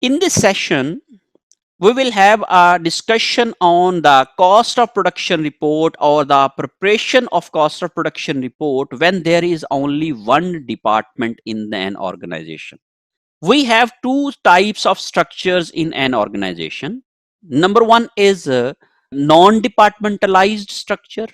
In this session, we will have a discussion on the cost of production report or the preparation of cost of production report when there is only one department in an organization. We have two types of structures in an organization. Number one is non-departmentalized structure,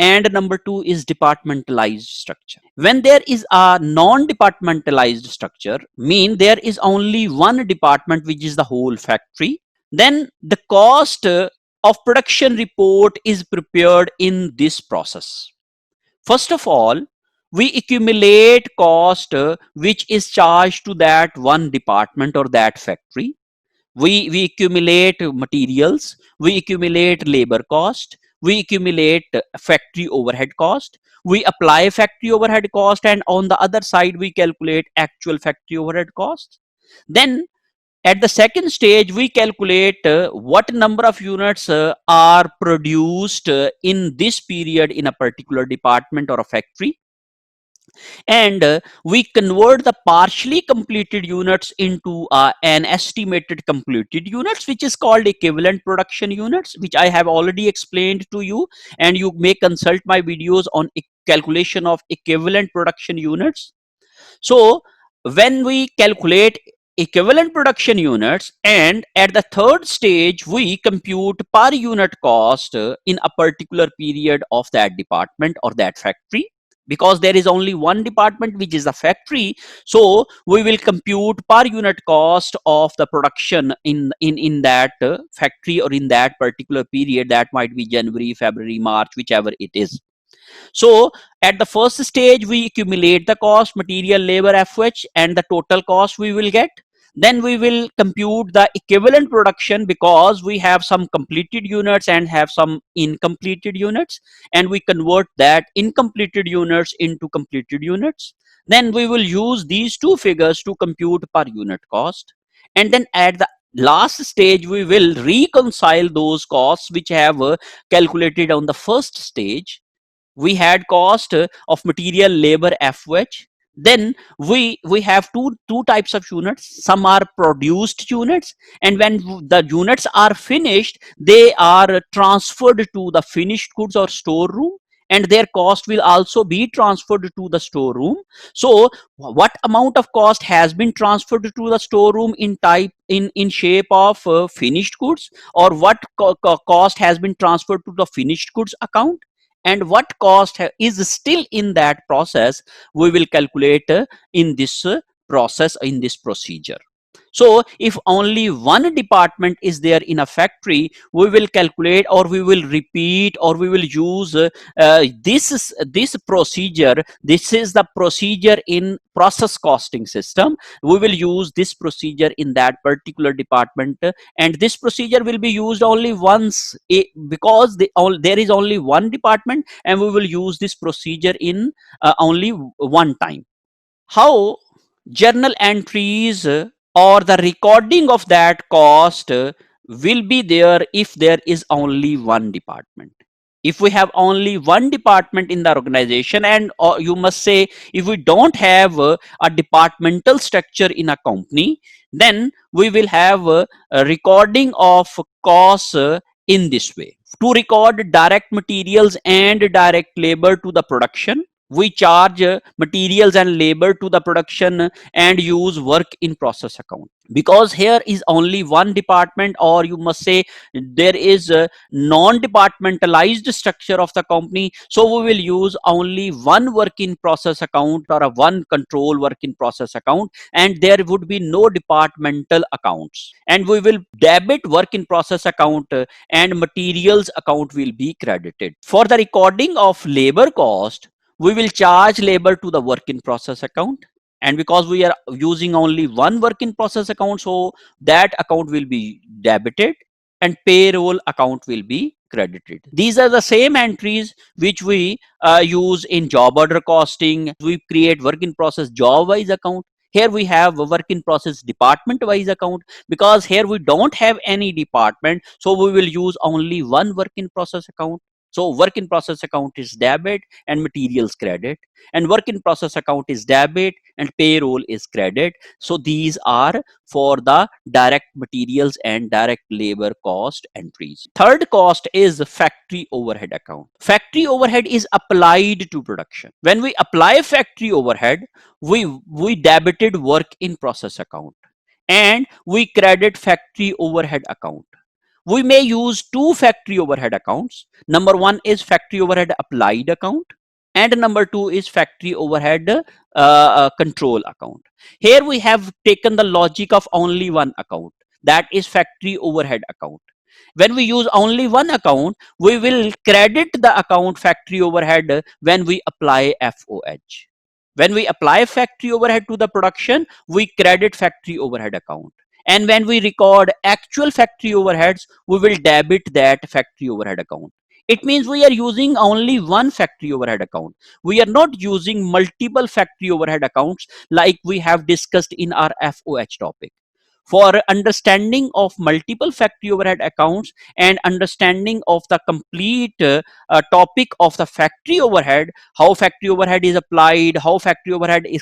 and number two is departmentalized structure. When there is a non-departmentalized structure, mean there is only one department, which is the whole factory, then the cost of production report is prepared in this process. First of all, we accumulate cost which is charged to that one department or that factory. We accumulate materials, we accumulate labor cost, we accumulate factory overhead cost, we apply factory overhead cost, and on the other side we calculate actual factory overhead cost. Then at the second stage, we calculate what number of units are produced in this period in a particular department or a factory, and we convert the partially completed units into an estimated completed units, which is called equivalent production units, which I have already explained to you, and you may consult my videos on calculation of equivalent production units. So when we calculate equivalent production units, and at the third stage we compute per unit cost in a particular period of that department or that factory, because there is only one department, which is the factory. So we will compute per unit cost of the production in that factory or in that particular period. That might be January, February, March, whichever it is. So at the first stage, we accumulate the cost, material, labor, FH, and the total cost we will get. Then we will compute the equivalent production, because we have some completed units and have some incompleted units, and we convert that incompleted units into completed units. Then we will use these two figures to compute per unit cost. And then at the last stage, we will reconcile those costs which have calculated on the first stage. We had cost of material, labor, FH. Then we have two types of units. Some are produced units, and when the units are finished, they are transferred to the finished goods or storeroom, and their cost will also be transferred to the storeroom. So what amount of cost has been transferred to the storeroom in type in shape of finished goods, or what cost has been transferred to the finished goods account, and what cost is still in that process, we will calculate in this process, in this procedure. So if only one department is there in a factory, we will calculate, or we will repeat, or we will use this procedure. This is the procedure in process costing system. We will use this procedure in that particular department, and this procedure will be used only once, because there is only one department, and we will use this procedure in only one time. How journal entries or the recording of that cost will be there if there is only one department. If we have only one department in the organization, and you must say, if we don't have a departmental structure in a company, then we will have a recording of costs in this way. To record direct materials and direct labor to the production, we charge materials and labor to the production and use work in process account. Because here is only one department, or you must say there is a non-departmentalized structure of the company, so we will use only one work in process account or a one control work in process account, and there would be no departmental accounts, and we will debit work in process account and materials account will be credited. For the recording of labor cost, we will charge labor to the work in process account, and because we are using only one work in process account, so that account will be debited and payroll account will be credited. These are the same entries which we use in job order costing. We create work in process job wise account. Here we have a work in process department wise account, because here we don't have any department, so we will use only one work in process account. So work in process account is debit and materials credit, and work in process account is debit and payroll is credit. So these are for the direct materials and direct labor cost entries. Third cost is factory overhead account. Factory overhead is applied to production. When we apply factory overhead, we debited work in process account and we credit factory overhead account. We may use two factory overhead accounts. Number one is factory overhead applied account, and number two is factory overhead control account. Here we have taken the logic of only one account, that is factory overhead account. When we use only one account, we will credit the account factory overhead when we apply FOH. When we apply factory overhead to the production, we credit factory overhead account. And when we record actual factory overheads, we will debit that factory overhead account. It means we are using only one factory overhead account. We are not using multiple factory overhead accounts like we have discussed in our FOH topic. For understanding of multiple factory overhead accounts and understanding of the complete topic of the factory overhead, how factory overhead is applied, how factory overhead is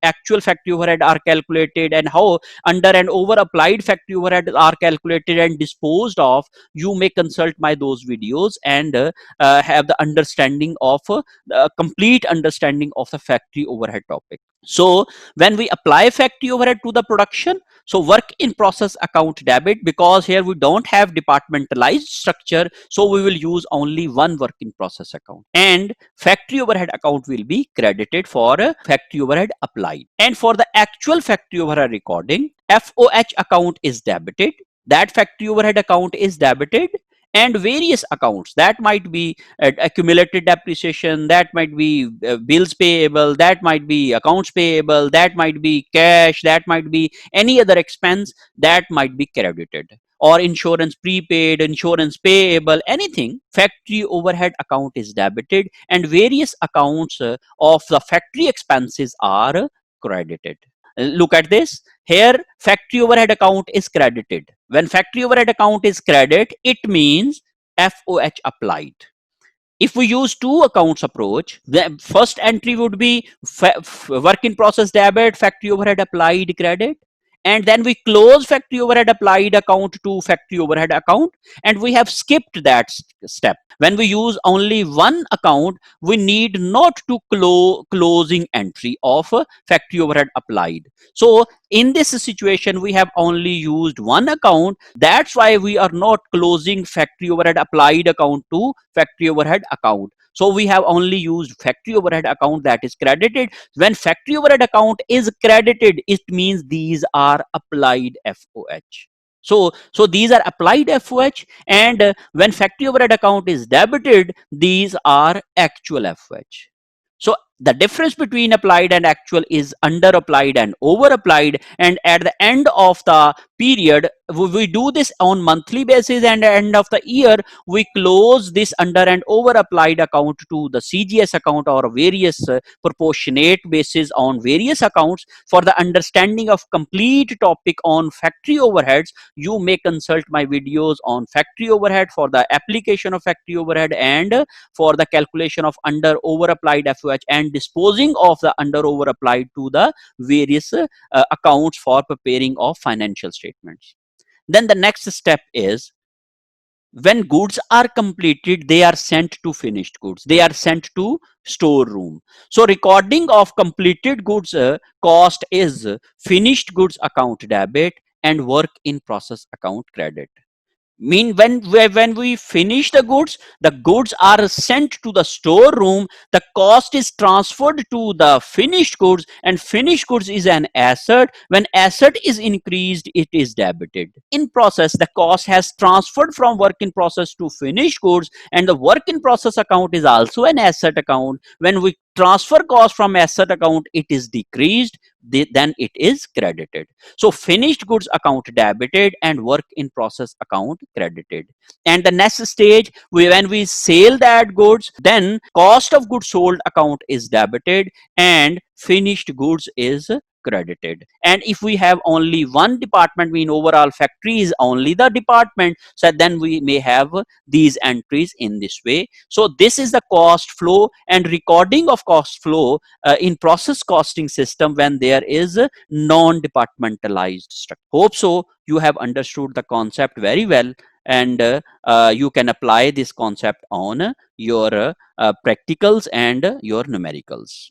actual factory overhead are calculated, and how under and over applied factory overhead are calculated and disposed of, you may consult my those videos and have the understanding of the complete understanding of the factory overhead topic. So when we apply factory overhead to the production, so work in process account debit, because here we don't have departmentalized structure, so we will use only one work in process account, and factory overhead account will be credited for factory overhead applied. And for the actual factory overhead recording, FOH account is debited, that factory overhead account is debited, and various accounts, that might be accumulated depreciation, that might be bills payable, that might be accounts payable, that might be cash, that might be any other expense, that might be credited, or insurance prepaid, insurance payable, anything, factory overhead account is debited, and various accounts of the factory expenses are credited. Look at this. Here factory overhead account is credited. When factory overhead account is credit, it means FOH applied. If we use two accounts approach, the first entry would be work in process debit, factory overhead applied credit, and then we close factory overhead applied account to factory overhead account, and we have skipped that step. When we use only one account, we need not to closing entry of factory overhead applied. So in this situation, we have only used one account. That's why we are not closing factory overhead applied account to factory overhead account. So we have only used factory overhead account, that is credited. When factory overhead account is credited, it means these are applied FOH. So these are applied FOH, and when factory overhead account is debited, these are actual FOH. So the difference between applied and actual is under applied and over applied, and at the end of the period, we do this on monthly basis, and at the end of the year we close this under and over applied account to the CGS account, or various proportionate basis on various accounts. For the understanding of complete topic on factory overheads, you may consult my videos on factory overhead, for the application of factory overhead, and for the calculation of under over applied FOH, and disposing of the under over applied to the various accounts for preparing of financial statements. Then the next step is, when goods are completed, they are sent to finished goods, they are sent to storeroom. So recording of completed goods cost is finished goods account debit and work in process account credit. Mean when we finish the goods are sent to the storeroom, the cost is transferred to the finished goods, and finished goods is an asset. When asset is increased, it is debited. In process, the cost has transferred from work in process to finished goods, and the work in process account is also an asset account. When we transfer cost from asset account, it is decreased, then it is credited. So finished goods account debited and work in process account credited. And the next stage, when we sell that goods, then cost of goods sold account is debited and finished goods is credited. And if we have only one department, mean overall factory is only the department, so then we may have these entries in this way. So this is the cost flow and recording of cost flow in process costing system when there is a non-departmentalized structure. Hope so you have understood the concept very well, and you can apply this concept on your practicals and your numericals.